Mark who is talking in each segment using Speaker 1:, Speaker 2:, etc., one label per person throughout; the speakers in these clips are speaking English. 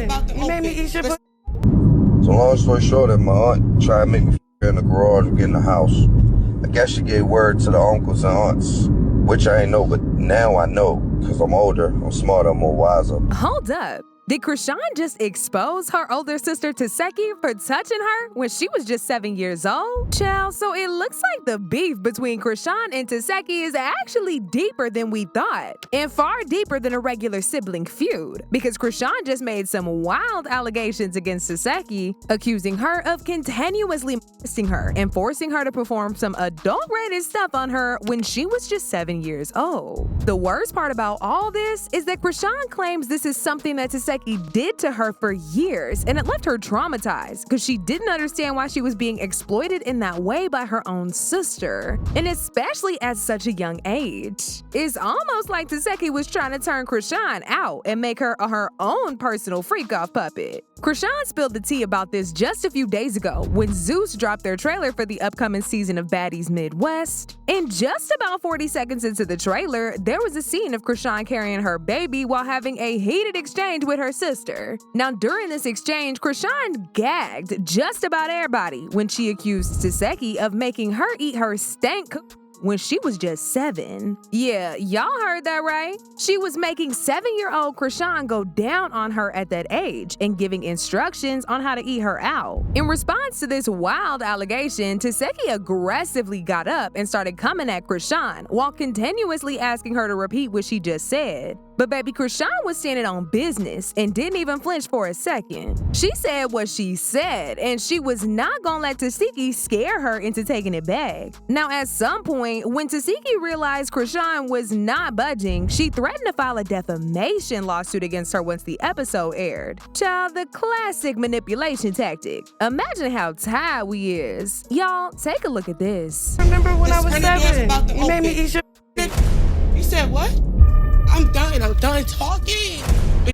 Speaker 1: seven. You made me eat your food.
Speaker 2: So long story short, that my aunt tried to make me in the garage and get in the house. I guess she gave word to the uncles and aunts, which I ain't know, but now I know, because I'm older, I'm smarter, I'm more wiser.
Speaker 3: Hold up. Did Chrisean just expose her older sister Tesekhi for touching her when she was just 7 years old? Child, so it looks like the beef between Chrisean and Tesekhi is actually deeper than we thought, and far deeper than a regular sibling feud, because Chrisean just made some wild allegations against Tesekhi, accusing her of continuously molesting her and forcing her to perform some adult-rated stuff on her when she was just 7 years old. The worst part about all this is that Chrisean claims this is something that Tesekhi did to her for years, and it left her traumatized because she didn't understand why she was being exploited in that way by her own sister, and especially at such a young age. It's almost like Tesekhi was trying to turn Chrisean out and make her her own personal freak-off puppet. Chrisean spilled the tea about this just a few days ago when Zeus dropped their trailer for the upcoming season of Baddies Midwest. And just about 40 seconds into the trailer, there was a scene of Chrisean carrying her baby while having a heated exchange with her sister. Now, during this exchange, Chrisean gagged just about everybody when she accused Tesekhi of making her eat her stank when she was just 7. Yeah, y'all heard that right. She was making 7-year-old Chrisean go down on her at that age and giving instructions on how to eat her out. In response to this wild allegation, Tesekhi aggressively got up and started coming at Chrisean while continuously asking her to repeat what she just said. But baby, Chrisean was standing on business and didn't even flinch for a second. She said what she said, and she was not gonna let Tesekhi scare her into taking it back. Now, at some point, when Tesekhi realized Chrisean was not budging, she threatened to file a defamation lawsuit against her once the episode aired. Child, the classic manipulation tactic. Imagine how tired we is. Y'all, take a look at this.
Speaker 1: Remember when I was 7? You made me eat your.
Speaker 4: You said what? I'm done talking.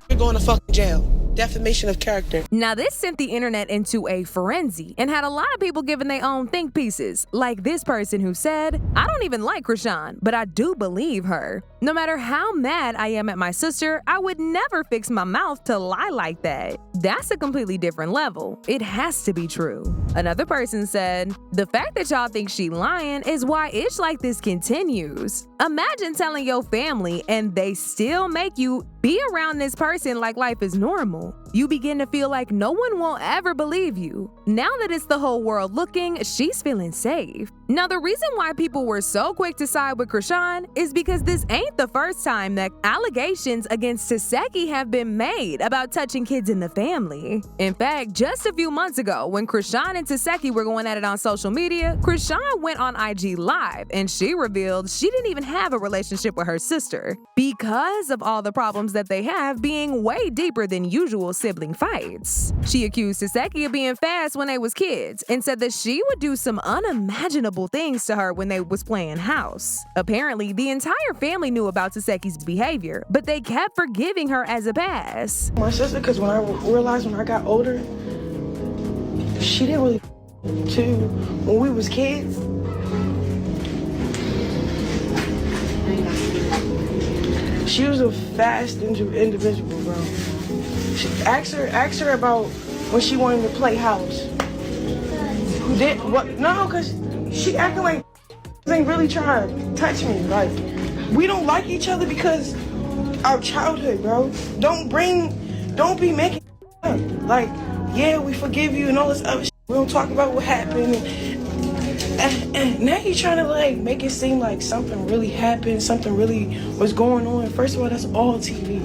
Speaker 4: You're going to fucking jail. Defamation of character.
Speaker 3: Now, this sent the internet into a frenzy and had a lot of people giving their own think pieces, like this person who said, "I don't even like Chrisean, but I do believe her. No matter how mad I am at my sister, I would never fix my mouth to lie like that. That's a completely different level. It has to be true." Another person said, "The fact that y'all think she lying is why ish like this continues. Imagine telling your family and they still make you be around this person like life is normal. You begin to feel like no one will ever believe you. Now that it's the whole world looking, she's feeling safe." Now, the reason why people were so quick to side with Chrisean is because this ain't the first time that allegations against Tesekhi have been made about touching kids in the family. In fact, just a few months ago, when Chrisean and Tesekhi were going at it on social media, Chrisean went on IG Live and she revealed she didn't even have a relationship with her sister because of all the problems that they have being way deeper than usual sibling fights. She accused Tesekhi of being fast when they was kids and said that she would do some unimaginable things to her when they was playing house. Apparently, the entire family knew about Tesekhi's behavior, but they kept forgiving her as a pass.
Speaker 4: My sister, because when I realized when I got older, she didn't really too when we was kids. She was a fast individual, bro. Ask her about when she wanted to play house. Who did what? No, cause she acting like ain't really trying to touch me. Like, we don't like each other because our childhood, bro. Don't be making up. Like, yeah, we forgive you and all this other shit. We don't talk about what happened. And now you're trying to like make it seem like something really happened, something really was going on. First of all, that's all TV.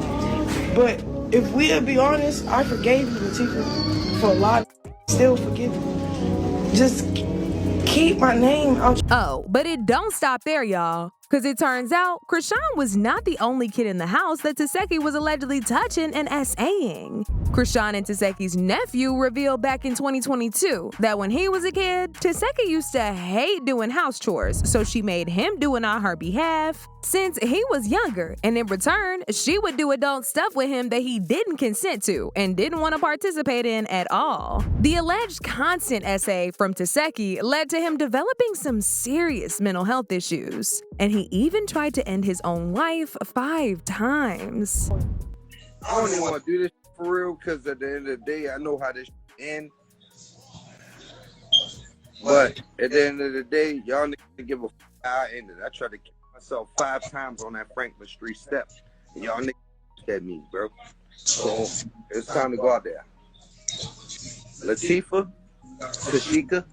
Speaker 4: But if we'll be honest, I forgave you, Latifah, for a lot. Still forgive you. Just keep my name out.
Speaker 3: Oh, but it don't stop there, y'all. Because it turns out, Chrisean was not the only kid in the house that Tesekhi was allegedly touching and essaying. Chrisean and Tesekhi's nephew revealed back in 2022 that when he was a kid, Tesekhi used to hate doing house chores, so she made him do it on her behalf since he was younger, and in return, she would do adult stuff with him that he didn't consent to and didn't want to participate in at all. The alleged constant essay from Tesekhi led to him developing some serious mental health issues, and he even tried to end his own life 5 times.
Speaker 5: I don't even want to do this
Speaker 2: for real, because at the end of the day, I know how this end. But at the end of the day, y'all need to give a how I ended. I tried to kill myself 5 times on that Franklin Street step. And y'all niggas at me, bro. So it's time to go out there. Latifah, Tashika,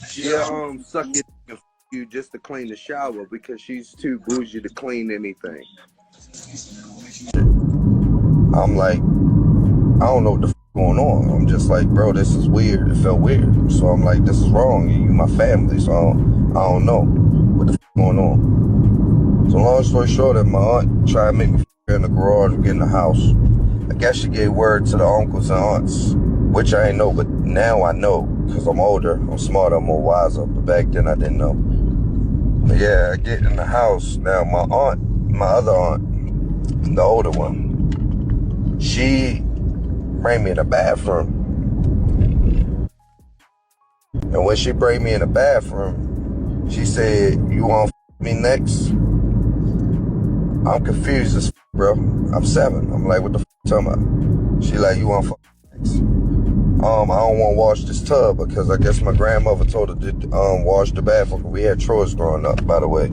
Speaker 2: she'll suck you just to clean the shower because she's too bougie to clean anything. I'm like, I don't know what the going on. I'm just like, bro, this is weird. It felt weird. So I'm like, this is wrong. You my family, so I don't know what the going on. So long story short, that my aunt tried to make me in the garage and get in the house. I guess she gave word to the uncles and aunts, which I ain't know, but now I know because I'm older, I'm smarter, I'm more wiser. But back then I didn't know. But yeah, I get in the house. Now my other aunt, the older one, she bring me in the bathroom. And when she bring me in the bathroom, she said, "You want to me next?" I'm confused as bro. I'm 7. I'm like, what the talking about? She like, "You want to next?" I don't want to wash this tub because I guess my grandmother told her to wash the bathroom. We had chores growing up, by the way.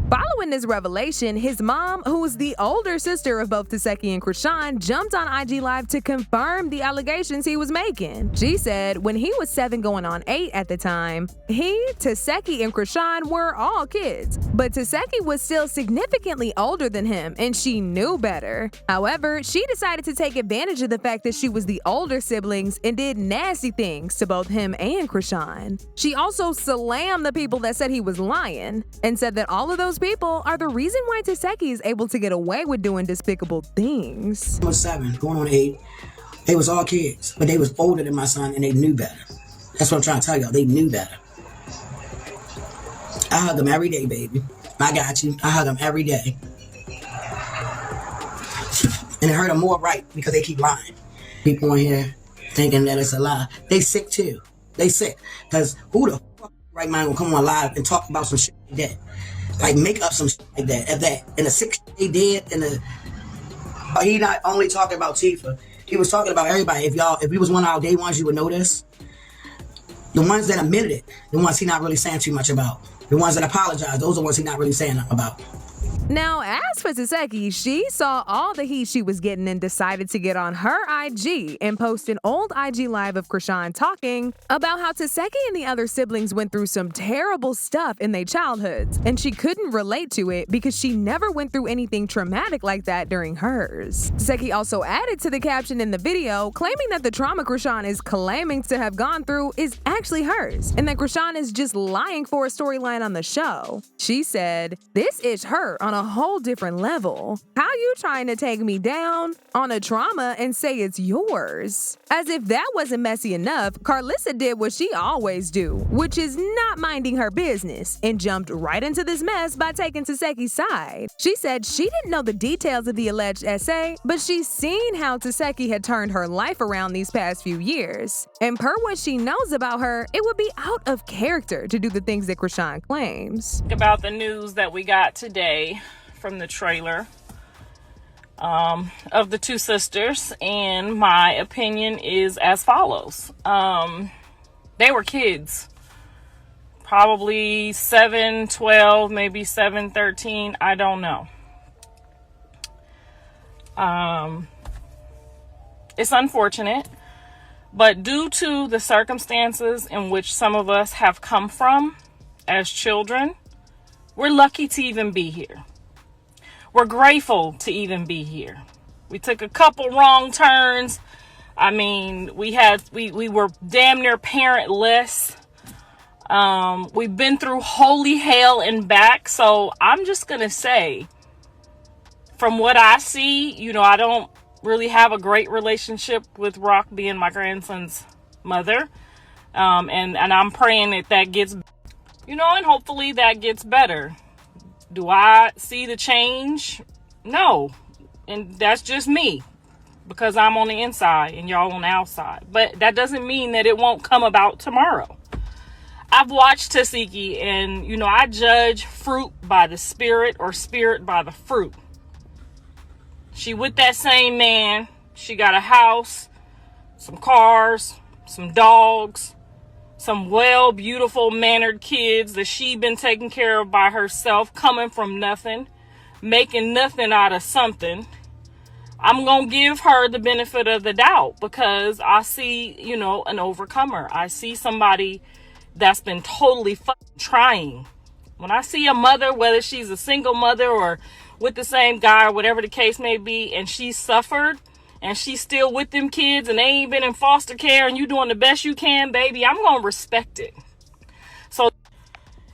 Speaker 3: Following this revelation, his mom, who was the older sister of both Tesekhi and Chrisean, jumped on IG Live to confirm the allegations he was making. She said when he was 7 going on 8 at the time, Tesekhi, and Chrisean were all kids. But Tesekhi was still significantly older than him, and she knew better. However, she decided to take advantage of the fact that she was the older siblings and did nasty things to both him and Chrisean. She also slammed the people that said he was lying and said that all of those people are the reason why Tesekhi is able to get away with doing despicable things.
Speaker 5: I was 7, going on 8. They was all kids, but they was older than my son and they knew better. That's what I'm trying to tell y'all. They knew better. I hug them every day, baby. I got you. I hug them every day. And it hurt them more right because they keep lying. People in here thinking that it's a lie. They sick too. They sick. Because who the fuck right mind will come on live and talk about some shit like that? Like make up some shit like that. At that. And the 6 they did, and he not only talking about Tifa, he was talking about everybody. If we was one of our day ones, you would know this. The ones that admitted it, the ones he not really saying too much about. The ones that apologize, those are the ones he not really saying nothing about.
Speaker 3: Now, as for Tesekhi, she saw all the heat she was getting and decided to get on her IG and post an old IG Live of Chrisean talking about how Tesekhi and the other siblings went through some terrible stuff in their childhoods, and she couldn't relate to it because she never went through anything traumatic like that during hers. Tesekhi also added to the caption in the video, claiming that the trauma Chrisean is claiming to have gone through is actually hers, and that Chrisean is just lying for a storyline on the show. She said, "This is her on a whole different level. How you trying to take me down on a trauma and say it's yours?" As if that wasn't messy enough, Karlissa did what she always do, which is not minding her business, and jumped right into this mess by taking Tesekhi's side. She said she didn't know the details of the alleged essay, but she's seen how Tesekhi had turned her life around these past few years. And per what she knows about her, it would be out of character to do the things that Chrisean claims.
Speaker 6: About the news that we got today from the trailer of the 2 sisters, and my opinion is as follows. They were kids, probably 7, 12, maybe 7, 13, I don't know. It's unfortunate, but due to the circumstances in which some of us have come from as children, we're lucky to even be here. We're grateful to even be here. We took a couple wrong turns. I mean, we were damn near parentless. We've been through holy hell and back. So I'm just going to say, from what I see, I don't really have a great relationship with Rock being my grandson's mother. And I'm praying that gets, and hopefully that gets better. Do I see the change? No. And that's just me, because I'm on the inside and y'all on the outside. But that doesn't mean that it won't come about tomorrow. I've watched Tesekhi, and, I judge fruit by the spirit or spirit by the fruit. She with that same man. She got a house, some cars, some dogs, some beautiful mannered kids that she been taking care of by herself, coming from nothing, making nothing out of something. I'm going to give her the benefit of the doubt because I see, an overcomer. I see somebody that's been totally trying. When I see a mother, whether she's a single mother or with the same guy or whatever the case may be, and she suffered and she's still with them kids and they ain't been in foster care and you doing the best you can, baby, I'm going to respect it. So,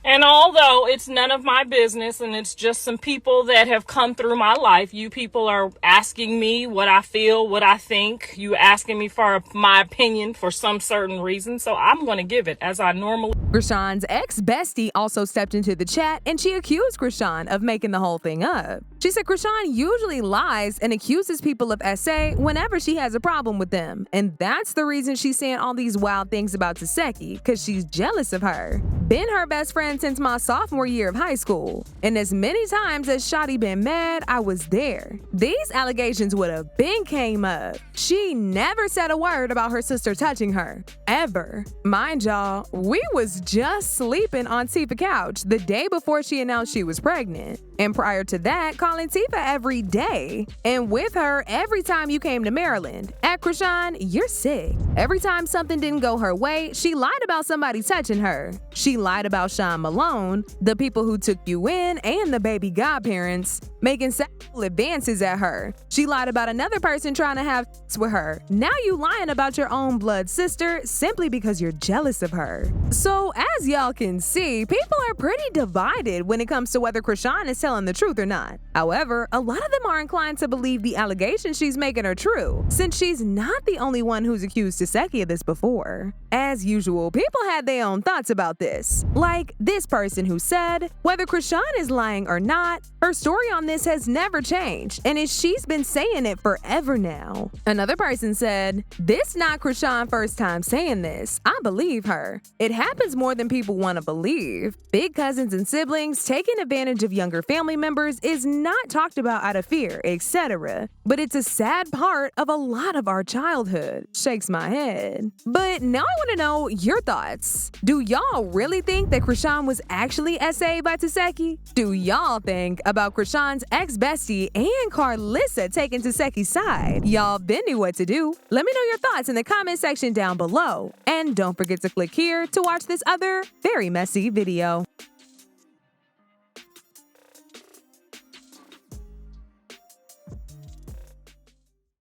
Speaker 6: and although it's none of my business and it's just some people that have come through my life, you people are asking me what I feel, what I think. You asking me for my opinion for some certain reason. So I'm going to give it as I normally.
Speaker 3: Chrisean's ex-bestie also stepped into the chat and she accused Chrisean of making the whole thing up. She said Chrisean usually lies and accuses people of SA whenever she has a problem with them. And that's the reason she's saying all these wild things about Tesekhi, because she's jealous of her. Been her best friend since my sophomore year of high school. And as many times as Shawty been mad, I was there. These allegations would have been came up. She never said a word about her sister touching her. Ever. Mind y'all, we was just sleeping on Tifa's couch the day before she announced she was pregnant. And prior to that, calling Tifa every day. And with her every time you came to Maryland. At Chrisean, you're sick. Every time something didn't go her way, she lied about somebody touching her. She lied about Sean Malone, the people who took you in, and the baby godparents, making sexual advances at her. She lied about another person trying to have sex with her. Now you lying about your own blood sister simply because you're jealous of her. So as y'all can see, people are pretty divided when it comes to whether Chrisean is telling the truth or not. However, a lot of them are inclined to believe the allegations she's making are true, since she's not the only one who's accused Tesekhi of this before. As usual, people had their own thoughts about this. Like this person who said, whether Chrisean is lying or not, her story on this has never changed, and she's been saying it forever now. Another person said, this not Chrisean's first time saying this. I believe her. It happens more than people want to believe. Big cousins and siblings taking advantage of younger family members is not talked about out of fear, etc. But it's a sad part of a lot of our childhood. Shakes my head. But now I want to know your thoughts. Do y'all really think that Chrisean was actually SA by Tesekhi? Do y'all think about Chrisean's ex-bestie and Karlissa taking Tesekhi's side? Y'all been knew what to do. Let me know your thoughts in the comment section down below. And don't forget to click here to watch this other very messy video.